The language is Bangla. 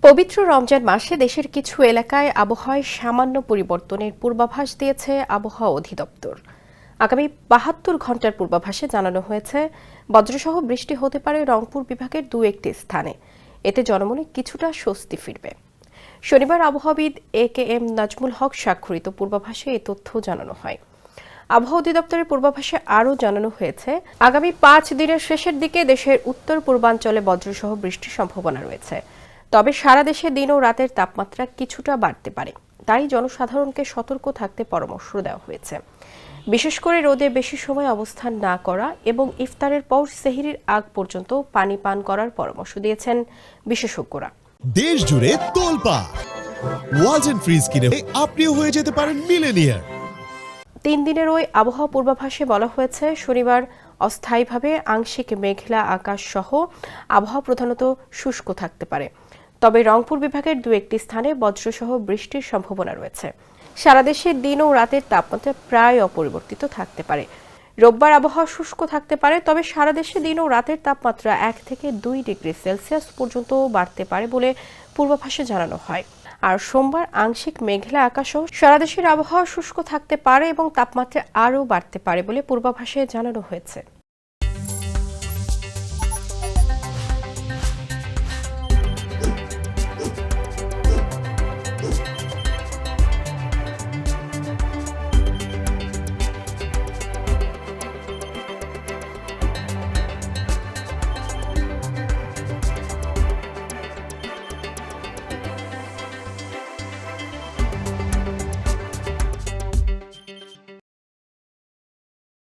পবিত্র রমজান মাসে দেশের কিছু এলাকায় আবহাওয়ায় সামান্য পরিবর্তনের পূর্বাভাস দিয়েছে আবহাওয়া অধিদপ্তর। আগামী ৭২ ঘন্টার পূর্বাভাসে জানানো হয়েছে বজ্রসহ বৃষ্টি হতে পারে রংপুর বিভাগের দু-একটি স্থানে। এতে জনমনে কিছুটা স্বস্তি ফিরবে। শনিবার আবহাওয়াবিদ AKM নাজমুল হক স্বাক্ষরিত পূর্বাভাসে এই তথ্য জানানো হয়। আবহাওয়া অধিদপ্তরের পূর্বাভাসে আরও জানানো হয়েছে, আগামী ৫ দিনের শেষের দিকে দেশের উত্তর পূর্বাঞ্চলে বজ্রসহ বৃষ্টির সম্ভাবনা রয়েছে। তবে সারা দেশে দিন ও রাতের তাপমাত্রা কিছুটা বাড়তে পারে, তাই জনসাধারণকে সতর্ক থাকতে পরামর্শ দেওয়া হয়েছে। বিশেষ করে রোদে বেশি সময় অবস্থান না করা এবং ইফতারের পর সেহরির আগ পর্যন্ত পানি পান করার পরামর্শ দিয়েছেন বিশেষজ্ঞরা। দেশ জুড়ে তোলপাড় ওয়ালটন ফ্রিজ কিনে আপনিও হয়ে যেতে পারেন মিলেনিয়ার। ৩ দিনের ওই আবহাওয়া পূর্বাভাসে বলা হয়েছে, শনিবার অস্থায়ীভাবে আংশিক মেঘলা আকাশ সহ আবহাওয়া প্রধানত শুষ্ক থাকতে পারে। তবে রংপুর বিভাগের দু-একটি স্থানে বজ্রসহ বৃষ্টির সম্ভাবনা রয়েছে। সারা দেশে দিন ও রাতের তাপমাত্রা প্রায় অপরিবর্তিত থাকতে পারে। রোববার আবহাওয়া শুষ্ক থাকতে পারে, তবে সারা দেশে দিন ও রাতের তাপমাত্রা ১ থেকে ২ ডিগ্রি সেলসিয়াস পর্যন্ত বাড়তে পারে বলে পূর্বাভাসে জানানো হয়। আর সোমবার আংশিক মেঘলা আকাশ সহ সারা দেশের আবহাওয়া শুষ্ক থাকতে পারে এবং তাপমাত্রা আরও বাড়তে পারে বলে পূর্বাভাসে জানানো হয়েছে।